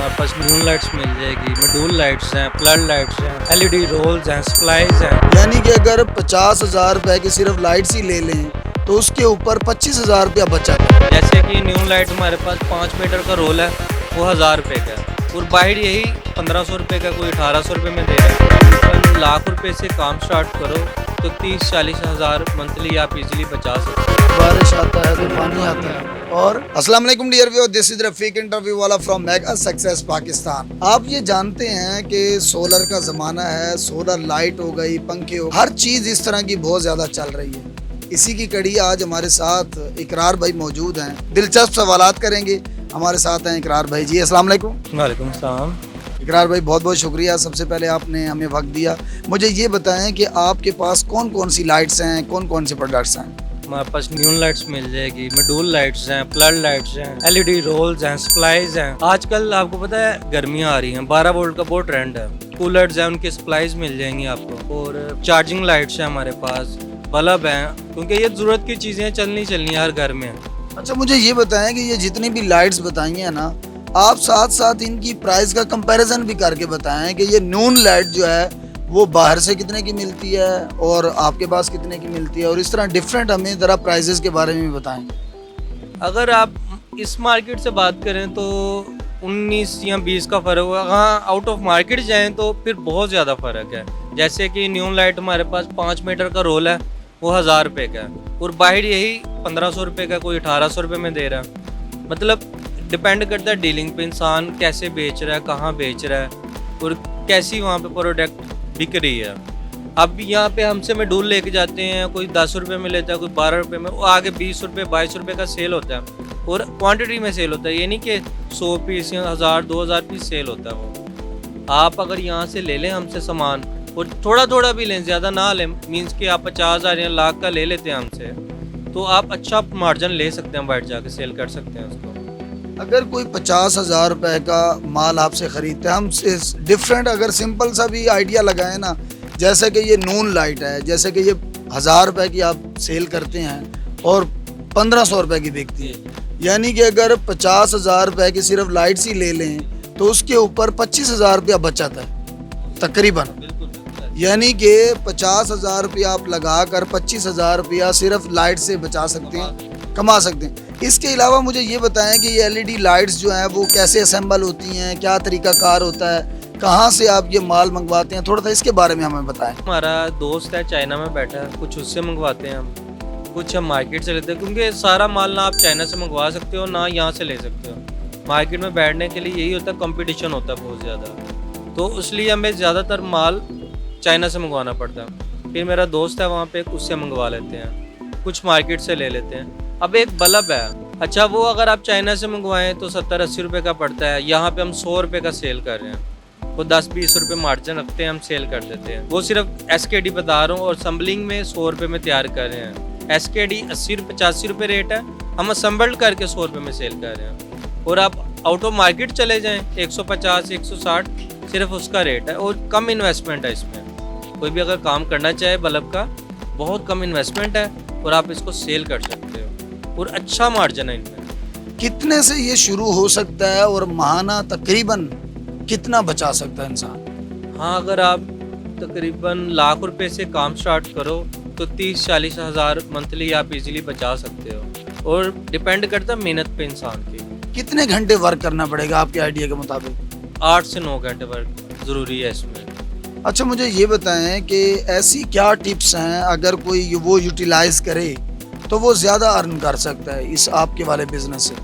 हमारे पास न्यून लाइट्स मिल जाएगी, मॉड्यूल लाइट्स हैं, फ्लड लाइट्स हैं, एलईडी रोल्स हैं, स्प्लाइज हैं। यानी कि अगर 50,000 रुपए की सिर्फ लाइट्स ही ले लें तो उसके ऊपर 25,000 रुपया बचा। जैसे कि न्यून लाइट हमारे पास 5 मीटर का रोल है, वो 1000 रुपये का है और बाहर यही 1500 रुपये का, कोई 1800 रुपये में दे रहा है। तकरीबन लाख रुपये से काम स्टार्ट करो तो 30-40 हज़ार मंथली आप इजीली बचा सकते हो। बारिश आता है तो पानी आता है। और अस्सलाम वालेकुम dear viewers, this is Rafiq interview वाला फ्रॉम मेगा सक्सेस पाकिस्तान। आप ये जानते हैं कि सोलर का ज़माना है, सोलर लाइट हो गई, पंखे हो, हर चीज़ इस तरह की बहुत ज़्यादा चल रही है। इसी की कड़ी आज हमारे साथ इकरार भाई मौजूद हैं, दिलचस्प सवालात करेंगे। हमारे साथ हैं इकरार भाई जी। अस्सलाम वालेकुम। वालेकुम सलाम। इकरार भाई बहुत बहुत शुक्रिया, सबसे पहले आपने हमें वक्त दिया। मुझे ये बताएं कि आपके पास कौन कौन सी लाइट्स हैं, कौन कौन से प्रोडक्ट्स हैं? हमारे पास न्यून लाइट्स मिल जाएगी, मॉड्यूल लाइट्स हैं, फ्लड लाइट्स हैं, एलईडी रोल्स हैं, स्प्लाइज हैं। आजकल आपको पता है गर्मियाँ आ रही हैं, 12 वोल्ट का बहुत ट्रेंड है। कूलर्स हैं, उनके स्प्लाइज मिल जाएंगी आपको। और चार्जिंग लाइट्स हैं हमारे पास, बल्ब हैं, क्योंकि ये ज़रूरत की चीज़ें चलनी है हर घर में। अच्छा, मुझे ये बताएं कि ये जितनी भी लाइट्स बताई हैं ना, आप साथ साथ इनकी प्राइस का कंपैरिजन भी करके बताएं कि ये नून लाइट जो है वो बाहर से कितने की मिलती है और आपके पास कितने की मिलती है, और इस तरह डिफरेंट हमें ज़रा प्राइसेस के बारे में भी बताएं। अगर आप इस मार्केट से बात करें तो 19 या 20 का फ़र्क होगा। हाँ, आउट ऑफ मार्केट जाएँ तो फिर बहुत ज़्यादा फ़र्क है। जैसे कि न्यून लाइट हमारे पास 5 मीटर का रोल है, वो 1000 रुपये का है और बाहर यही 1500 रुपये का, कोई 1800 रुपये में दे रहा है। मतलब डिपेंड करता है डीलिंग पे, इंसान कैसे बेच रहा है, कहाँ बेच रहा है और कैसी वहाँ पे प्रोडक्ट बिक रही है। अब यहाँ पे हमसे मॉड्यूल लेके जाते हैं, कोई 10 रुपये में लेता है, कोई 12 रुपये में, वो आगे 20 रुपये 22 रुपये का सेल होता है और क्वांटिटी में सेल होता है। ये नहीं कि 100 पीस या 1000-2000 पीस सेल होता है वो। आप अगर यहाँ से ले लें हमसे सामान और थोड़ा थोड़ा भी लें, ज़्यादा ना लें, मीन्स कि आप 50,000 या लाख का ले लेते हैं हमसे, तो आप अच्छा मार्जिन ले सकते हैं, बाहर जाके सेल कर सकते हैं उसको। अगर कोई 50,000 रुपए का माल आपसे खरीदते हैं, हम डिफरेंट अगर सिंपल सा भी आइडिया लगाएं ना, जैसे कि ये नून लाइट है, जैसे कि ये 1000 रुपए की आप सेल करते हैं और 1500 रुपए की बिकती है, यानी कि अगर 50,000 रुपए की सिर्फ लाइट्स ही ले लें तो उसके ऊपर 25,000 रुपया बचत है तकरीबन। यानी कि 50,000 रुपया आप लगा कर 25,000 रुपया सिर्फ लाइट से बचा सकते हैं, कमा सकते हैं। इसके अलावा मुझे ये बताएं कि ये एलईडी लाइट्स जो हैं वो कैसे असेंबल होती हैं, क्या तरीका कार होता है, कहाँ से आप ये माल मंगवाते हैं, थोड़ा सा इसके बारे में हमें बताएं। हमारा दोस्त है चाइना में बैठा है, कुछ उससे मंगवाते हैं हम, कुछ हम मार्केट से लेते हैं, क्योंकि सारा माल ना आप चाइना से मंगवा सकते हो ना यहाँ से ले सकते हो। मार्केट में बैठने के लिए यही होता है, कंपटीशन होता है बहुत ज़्यादा, तो इसलिए हमें ज़्यादातर माल चाइना से मंगवाना पड़ता है। फिर मेरा दोस्त है वहाँ पे, उससे मंगवा लेते हैं, कुछ मार्केट से ले लेते हैं। अब एक बल्ब है, अच्छा वो अगर आप चाइना से मंगवाएं तो 70-80 रुपये का पड़ता है, यहाँ पे हम 100 रुपये का सेल कर रहे हैं, वो 10-20 रुपये मार्जिन रखते हैं, हम सेल कर देते हैं। वो सिर्फ एसकेडी बता रहा हूँ, और असम्बलिंग में 100 रुपये में तैयार कर रहे हैं। एसकेडी 80-85 रुपये रेट है, हम असम्बल्ड करके 100 रुपये में सेल कर रहे हैं। और आप आउट ऑफ मार्केट चले जाएँ 150-160 सिर्फ उसका रेट है, और कम इन्वेस्टमेंट है इसमें। कोई भी अगर काम करना चाहे बल्ब का, बहुत कम इन्वेस्टमेंट है और आप इसको सेल कर सकते हो और अच्छा मार्जिन है इनमें। कितने से ये शुरू हो सकता है और माहाना तकरीबन कितना बचा सकता है इंसान? हाँ, अगर आप तकरीबन लाख रुपए से काम स्टार्ट करो तो 30-40 हज़ार मंथली आप इजीली बचा सकते हो, और डिपेंड करता है मेहनत पे इंसान की। कितने घंटे वर्क करना पड़ेगा आपके आइडिया के मुताबिक? 8 से 9 घंटे वर्क ज़रूरी है इसमें। अच्छा, मुझे ये बताएं कि ऐसी क्या टिप्स हैं अगर कोई वो यूटिलाइज करे तो वो ज़्यादा अर्न कर सकता है इस आपके वाले बिजनेस से?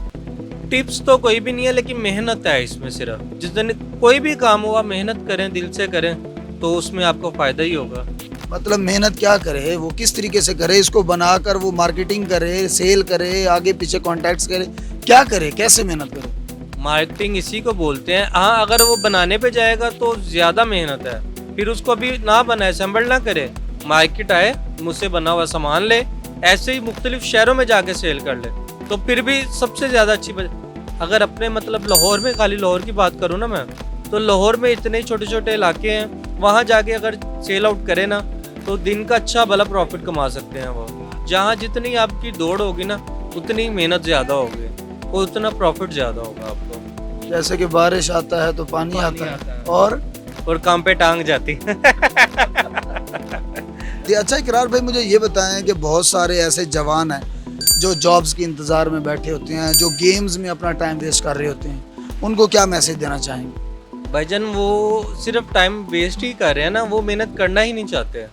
टिप्स तो कोई भी नहीं है, लेकिन मेहनत है इसमें। सिर्फ जिस दिन कोई भी काम हुआ, मेहनत करें, दिल से करें, तो उसमें आपको फ़ायदा ही होगा। मतलब मेहनत क्या करे, वो किस तरीके से करे, इसको बनाकर वो मार्केटिंग करे, सेल करे, आगे पीछे कॉन्टैक्ट्स करे, क्या करे, कैसे मेहनत करे? मार्केटिंग इसी को बोलते हैं। हाँ, अगर वो बनाने पे जाएगा तो ज़्यादा मेहनत है, फिर उसको अभी ना बनाए, असेंबल ना करे, मार्केट आए, मुझसे बना हुआ सामान ले, ऐसे ही मुख्तलिफ शहरों में जाके सेल कर ले, तो फिर भी सबसे ज़्यादा अच्छी अगर अपने मतलब लाहौर में, खाली लाहौर की बात करूँ ना मैं, तो लाहौर में इतने छोटे छोटे इलाके हैं, वहाँ जाके अगर सेल आउट करे ना तो दिन का अच्छा भला प्रॉफिट कमा सकते हैं वो। जहाँ जितनी आपकी दौड़ होगी ना, उतनी मेहनत ज़्यादा होगी और उतना प्रॉफिट ज़्यादा होगा आपको। जैसे कि बारिश आता है तो पानी आता है और काम पे टांग जाती जी। अच्छा इकरार भाई, मुझे ये बताएं कि बहुत सारे ऐसे जवान हैं जो जॉब्स के इंतज़ार में बैठे होते हैं, जो गेम्स में अपना टाइम वेस्ट कर रहे होते हैं, उनको क्या मैसेज देना चाहेंगे? भाईजान वो सिर्फ टाइम वेस्ट ही कर रहे हैं ना, वो मेहनत करना ही नहीं चाहते।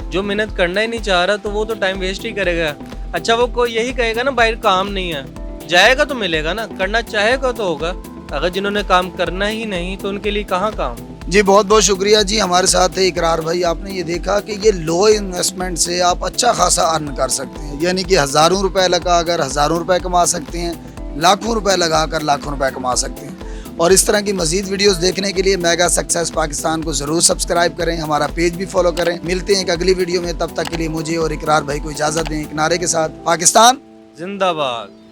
जो मेहनत करना ही नहीं चाह रहा तो वो तो टाइम वेस्ट ही करेगा। अच्छा वो कोई यही कहेगा ना बाहर काम नहीं है, जाएगा तो मिलेगा ना, करना चाहेगा तो होगा। अगर जिन्होंने काम करना ही नहीं तो उनके लिए कहाँ काम। जी बहुत बहुत शुक्रिया जी। हमारे साथ है इकरार भाई। आपने ये देखा कि ये लो इन्वेस्टमेंट से आप अच्छा खासा अर्न कर सकते हैं, यानी कि हज़ारों रुपए लगा अगर हज़ारों रुपए कमा सकते हैं, लाखों रुपए लगा कर लाखों रुपए कमा सकते हैं। और इस तरह की मजीद वीडियोस देखने के लिए मेगा सक्सेस पाकिस्तान को ज़रूर सब्सक्राइब करें, हमारा पेज भी फॉलो करें। मिलते हैं एक अगली वीडियो में, तब तक के लिए मुझे और इकरार भाई को इजाज़त दें। एक नारे के साथ, पाकिस्तान जिंदाबाद।